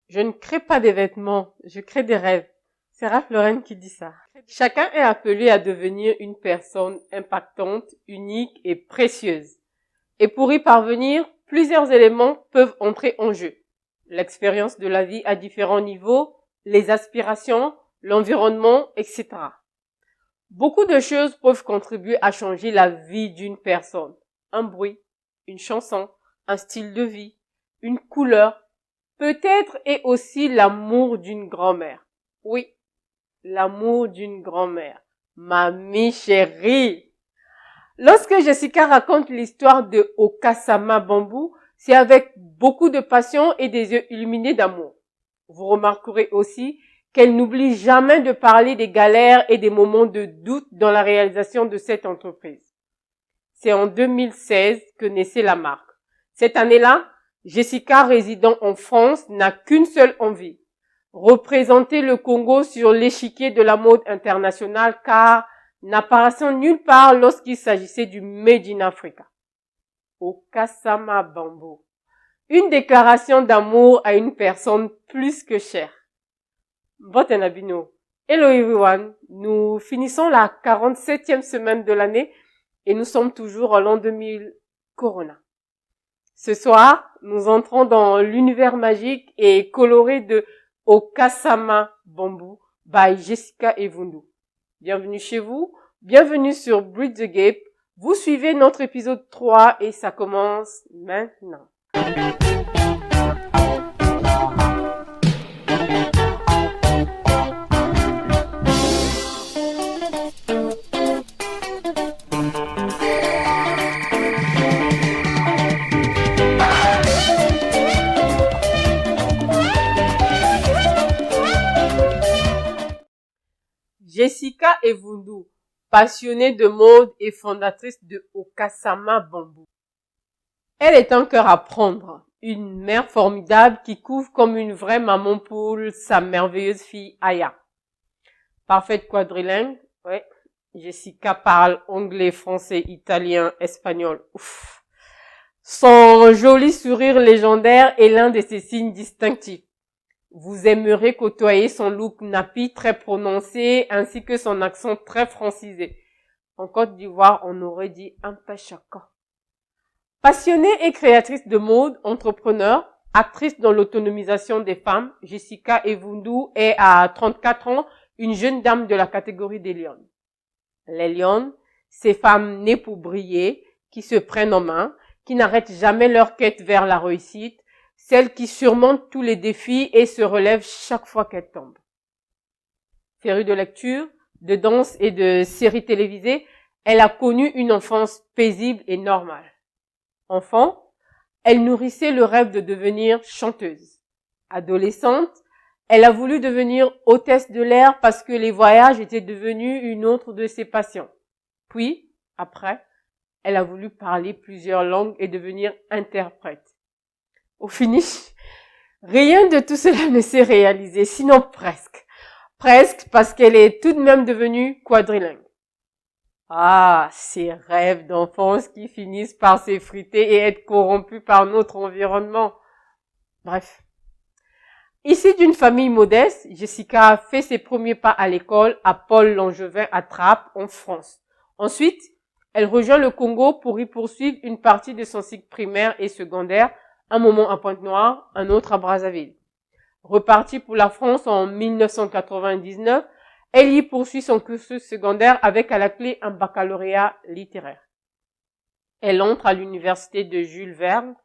Je ne crée pas des vêtements, je crée des rêves. C'est Raph Lauren qui dit ça. Chacun est appelé à devenir une personne impactante, unique et précieuse. Et pour y parvenir, plusieurs éléments peuvent entrer en jeu. L'expérience de la vie à différents niveaux, les aspirations, l'environnement, etc. Beaucoup de choses peuvent contribuer à changer la vie d'une personne. Un bruit, une chanson, un style de vie, une couleur, peut-être et aussi l'amour d'une grand-mère. Oui, l'amour d'une grand-mère. Mamie chérie. Lorsque Jessica raconte l'histoire de Okasama Bamboo, c'est avec beaucoup de passion et des yeux illuminés d'amour. Vous remarquerez aussi qu'elle n'oublie jamais de parler des galères et des moments de doute dans la réalisation de cette entreprise. C'est en 2016 que naissait la marque. Cette année-là, Jessica, résidant en France, n'a qu'une seule envie: représenter le Congo sur l'échiquier de la mode internationale, car n'apparaissant nulle part lorsqu'il s'agissait du Made in Africa. Okasama Bamboo. Une déclaration d'amour à une personne plus que chère. Botenabino. Hello everyone. Nous finissons la 47e semaine de l'année et nous sommes toujours en l'an 2000 Corona. Ce soir, nous entrons dans l'univers magique et coloré de Okasama Bamboo by Jessica Evundu. Bienvenue chez vous, bienvenue sur Bridge the Gap. Vous suivez notre épisode 3 et ça commence maintenant. Jessica Evundu, passionnée de mode et fondatrice de Okasama Bamboo. Elle est un cœur à prendre, une mère formidable qui couvre comme une vraie maman poule sa merveilleuse fille Aya. Parfaite quadrilingue, ouais. Jessica parle anglais, français, italien, espagnol. Ouf. Son joli sourire légendaire est l'un de ses signes distinctifs. Vous aimerez côtoyer son look nappy très prononcé ainsi que son accent très francisé. En Côte d'Ivoire, on aurait dit un peu choquant. Passionnée et créatrice de mode, entrepreneur, actrice dans l'autonomisation des femmes, Jessica Evundu est à 34 ans une jeune dame de la catégorie des lionnes. Les lionnes, ces femmes nées pour briller, qui se prennent en main, qui n'arrêtent jamais leur quête vers la réussite, celles qui surmontent tous les défis et se relèvent chaque fois qu'elles tombent. Férue de lecture, de danse et de séries télévisées, elle a connu une enfance paisible et normale. Enfant, elle nourrissait le rêve de devenir chanteuse. Adolescente, elle a voulu devenir hôtesse de l'air parce que les voyages étaient devenus une autre de ses passions. Puis, après, elle a voulu parler plusieurs langues et devenir interprète. Au finish, rien de tout cela ne s'est réalisé, sinon presque. Presque parce qu'elle est tout de même devenue quadrilingue. Ah, ces rêves d'enfance qui finissent par s'effriter et être corrompus par notre environnement. Bref. Issue d'une famille modeste, Jessica a fait ses premiers pas à l'école à Paul Langevin à Trappes, en France. Ensuite, elle rejoint le Congo pour y poursuivre une partie de son cycle primaire et secondaire, un moment à Pointe-Noire, un autre à Brazzaville. Repartie pour la France en 1999, elle y poursuit son cursus secondaire avec à la clé un baccalauréat littéraire. Elle entre à l'université de Jules Verne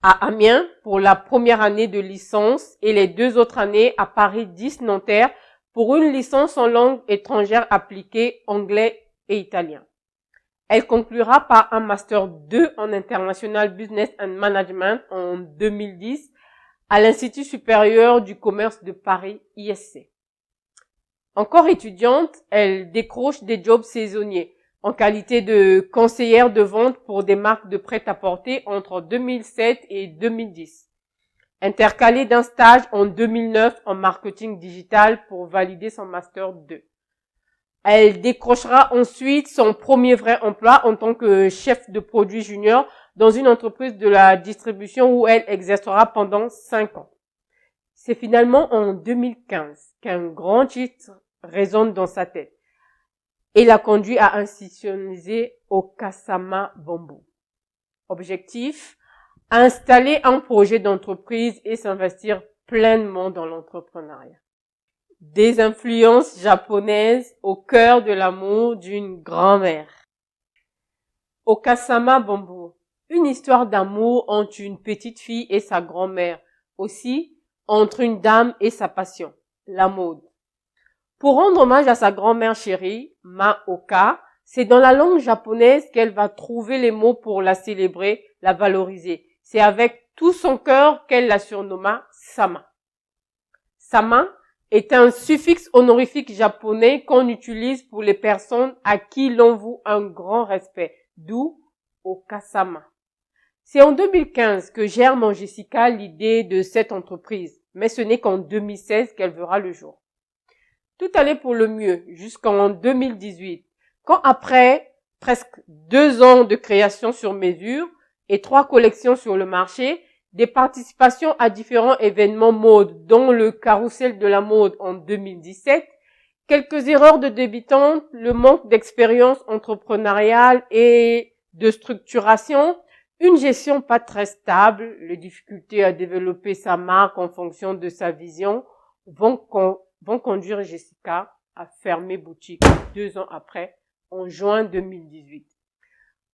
à Amiens pour la première année de licence et les 2 autres années à Paris 10 Nanterre pour une licence en langue étrangère appliquée anglais et italien. Elle conclura par un Master 2 en International Business and Management en 2010 à l'Institut supérieur du commerce de Paris, ISC. Encore étudiante, elle décroche des jobs saisonniers en qualité de conseillère de vente pour des marques de prêt-à-porter entre 2007 et 2010. Intercalée d'un stage en 2009 en marketing digital pour valider son Master 2. Elle décrochera ensuite son premier vrai emploi en tant que chef de produit junior dans une entreprise de la distribution où elle exercera pendant 5 ans. C'est finalement en 2015 qu'un grand titre résonne dans sa tête et l'a conduit à institutionnaliser Okasama Bamboo. Objectif, installer un projet d'entreprise et s'investir pleinement dans l'entrepreneuriat. Des influences japonaises au cœur de l'amour d'une grand-mère. Okasama Bamboo, une histoire d'amour entre une petite fille et sa grand-mère, aussi entre une dame et sa passion, la mode. Pour rendre hommage à sa grand-mère chérie, Maoka, c'est dans la langue japonaise qu'elle va trouver les mots pour la célébrer, la valoriser. C'est avec tout son cœur qu'elle la surnomma Sama. Sama est un suffixe honorifique japonais qu'on utilise pour les personnes à qui l'on voue un grand respect, d'où Okasama. C'est en 2015 que germe en Jessica l'idée de cette entreprise, mais ce n'est qu'en 2016 qu'elle verra le jour. Tout allait pour le mieux jusqu'en 2018, quand après presque 2 ans de création sur mesure et 3 collections sur le marché, des participations à différents événements mode, dont le Carrousel de la mode en 2017, quelques erreurs de débutantes, le manque d'expérience entrepreneuriale et de structuration, une gestion pas très stable, les difficultés à développer sa marque en fonction de sa vision vont conduire Jessica à fermer boutique 2 ans après, en juin 2018,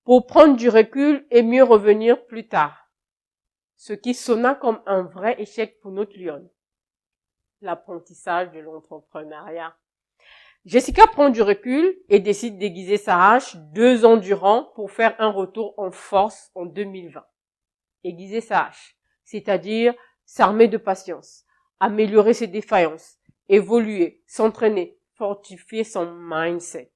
pour prendre du recul et mieux revenir plus tard. Ce qui sonna comme un vrai échec pour notre lionne. L'apprentissage de l'entrepreneuriat. Jessica prend du recul et décide d'aiguiser sa hache 2 ans durant pour faire un retour en force en 2020. Aiguiser sa hache, c'est-à-dire s'armer de patience, améliorer ses défaillances, évoluer, s'entraîner, fortifier son mindset.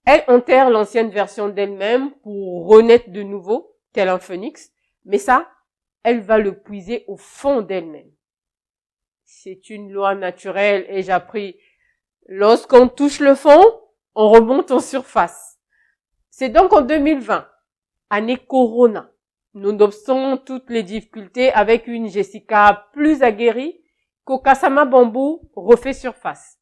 Elle enterre l'ancienne version d'elle-même pour renaître de nouveau, tel un phénix, mais ça, elle va le puiser au fond d'elle-même. C'est une loi naturelle et j'ai appris, lorsqu'on touche le fond, on remonte en surface. C'est donc en 2020, année Corona, nonobstant toutes les difficultés avec une Jessica plus aguerrie, qu'Okasama Bamboo refait surface.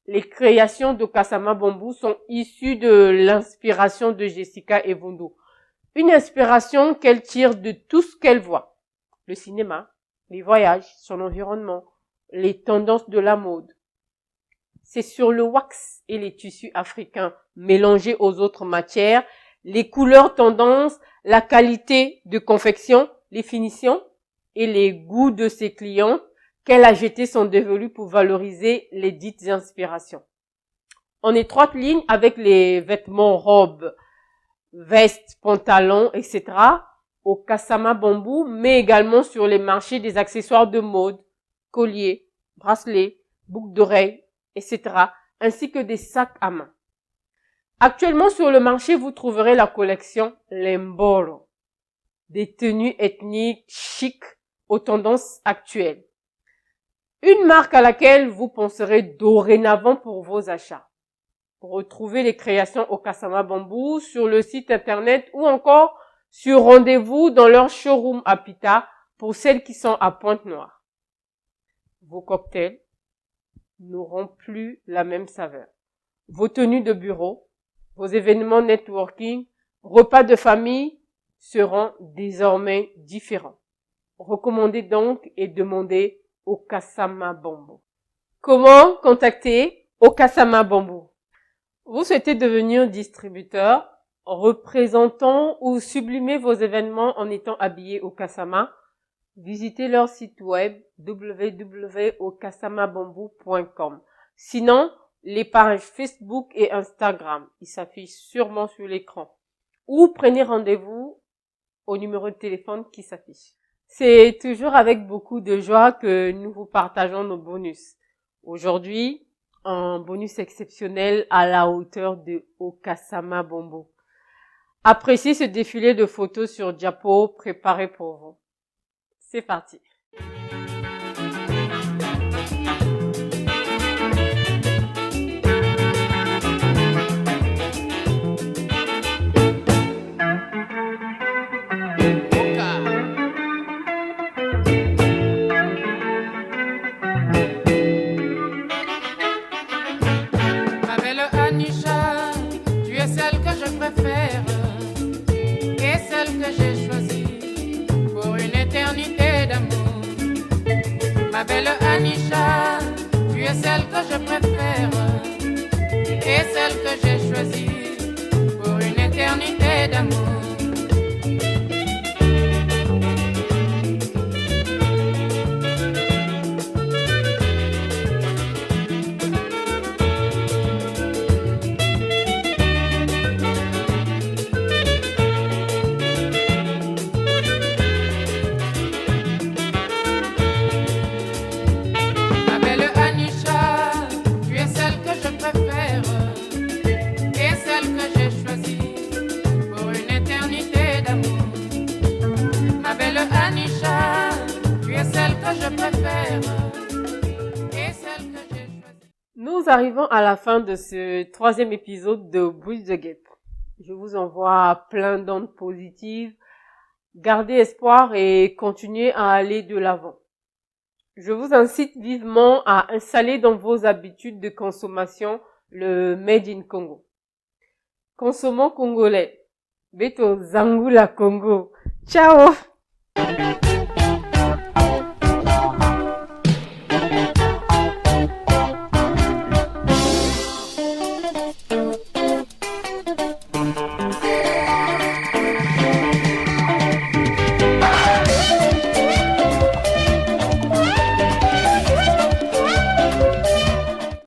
Les créations d'Okasama Bamboo sont issues de l'inspiration de Jessica Evundou. Une inspiration qu'elle tire de tout ce qu'elle voit. Le cinéma, les voyages, son environnement, les tendances de la mode. C'est sur le wax et les tissus africains mélangés aux autres matières, les couleurs tendances, la qualité de confection, les finitions et les goûts de ses clients qu'elle a jeté son dévolu pour valoriser les dites inspirations. En étroite ligne avec les vêtements, robes, vestes, pantalons, etc. Okasama Bamboo, mais également sur les marchés des accessoires de mode, colliers, bracelets, boucles d'oreilles, etc. ainsi que des sacs à main. Actuellement sur le marché, vous trouverez la collection Lemboro, des tenues ethniques chic aux tendances actuelles. Une marque à laquelle vous penserez dorénavant pour vos achats. Retrouvez les créations Okasama Bamboo sur le site internet ou encore sur rendez-vous dans leur showroom à Pita pour celles qui sont à Pointe-Noire. Vos cocktails n'auront plus la même saveur. Vos tenues de bureau, vos événements networking, repas de famille seront désormais différents. Recommandez donc et demandez Okasama Bamboo. Comment contacter Okasama Bamboo? Vous souhaitez devenir distributeur, représentant ou sublimer vos événements en étant habillé Okasama? Visitez leur site web www.okasamabamboo.com. Sinon, les pages Facebook et Instagram, ils s'affichent sûrement sur l'écran. Ou prenez rendez-vous au numéro de téléphone qui s'affiche. C'est toujours avec beaucoup de joie que nous vous partageons nos bonus. Aujourd'hui, un bonus exceptionnel à la hauteur de Okasama Bamboo. Appréciez ce défilé de photos sur diapo préparé pour vous. C'est parti. celle que je préfère et celle que j'ai choisie pour une éternité d'amour. Nous arrivons à la fin de ce 3e épisode de Bridge the Gap. Je vous envoie plein d'ondes positives. Gardez espoir et continuez à aller de l'avant. Je vous incite vivement à installer dans vos habitudes de consommation le Made in Congo. Consommons congolais. Beto Zangula Congo. Ciao!